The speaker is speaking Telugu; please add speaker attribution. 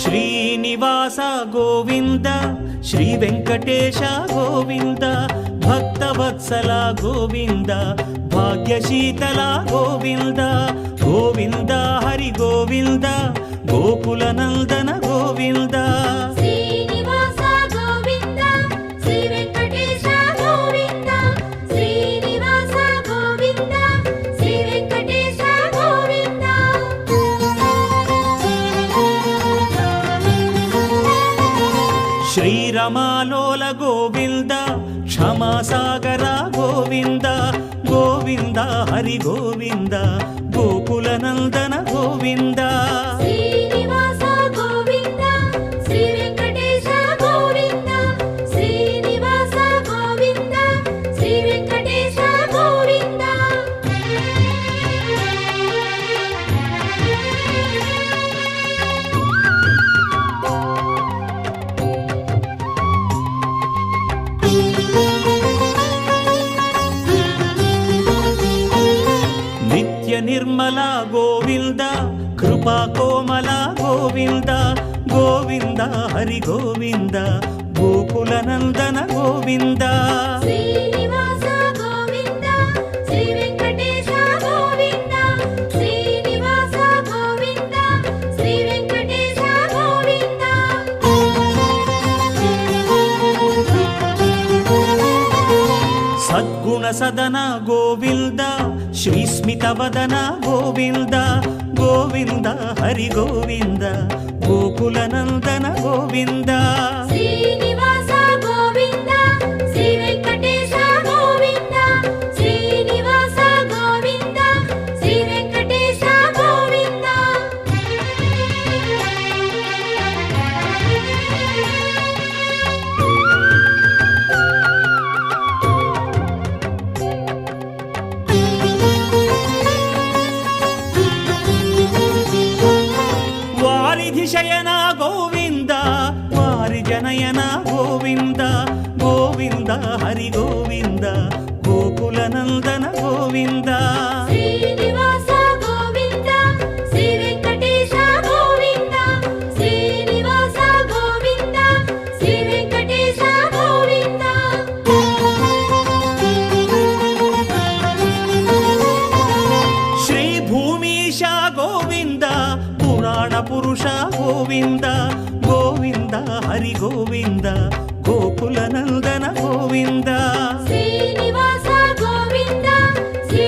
Speaker 1: శ్రీనివాస గోవింద శ్రీ వెంకటేశ గోవింద భక్తవత్సల గోవింద భాగ్యశీతల గోవింద గోవింద హరి గోవింద గోకుల నందన గోవింద
Speaker 2: శ్రీనివాస గోవింద శ్రీ వెంకటేశ గోవింద శ్రీనివాస గోవింద శ్రీ వెంకటేశ గోవింద
Speaker 1: శ్రీరమాలోల గోవింద క్షమాసాగర గోవింద గోవింద హరి గోవింద గోకుల నందన గోవింద
Speaker 2: శ్రీనివాస గోవింద శ్రీ వెంకటేశ గోవింద శ్రీనివాస గోవింద శ్రీ వెంకటేశ గోవింద
Speaker 1: నిత్య నిర్మల గోవింద కృపా కోమల గోవింద గోవింద హరి గోవింద గోకుల నందన గోవింద
Speaker 2: శ్రీనివాస గోవింద శ్రీ వెంకటేశ గోవింద శ్రీనివాస గోవింద శ్రీ వెంకటేశ గోవింద
Speaker 1: సద్గుణ సదన గోవింద శ్రీస్మిత వదన గోవింద గోవింద హరి గోవింద గోకుల నందన గోవింద
Speaker 2: శ్రీనివాస గోవింద శ్రీ వెంకటేశ గోవింద శ్రీనివాస గోవింద శ్రీ వెంకటేశ గోవింద
Speaker 1: వారిధి శయన గోవింద వారి జనయన గోవింద గోవింద హరి గోవింద గోకుల నందన గోవింద
Speaker 2: శ్రీనివాస గోవింద శ్రీ వెంకటేశ గోవింద శ్రీనివాస గోవింద శ్రీ వెంకటేశ గోవింద
Speaker 1: శ్రీ భూమీశ గోవింద పురాణ పురుష గోవింద గోవింద హరి గోవింద గోకుల నందన గోవింద
Speaker 2: శ్రీనివాస గోవింద శ్రీ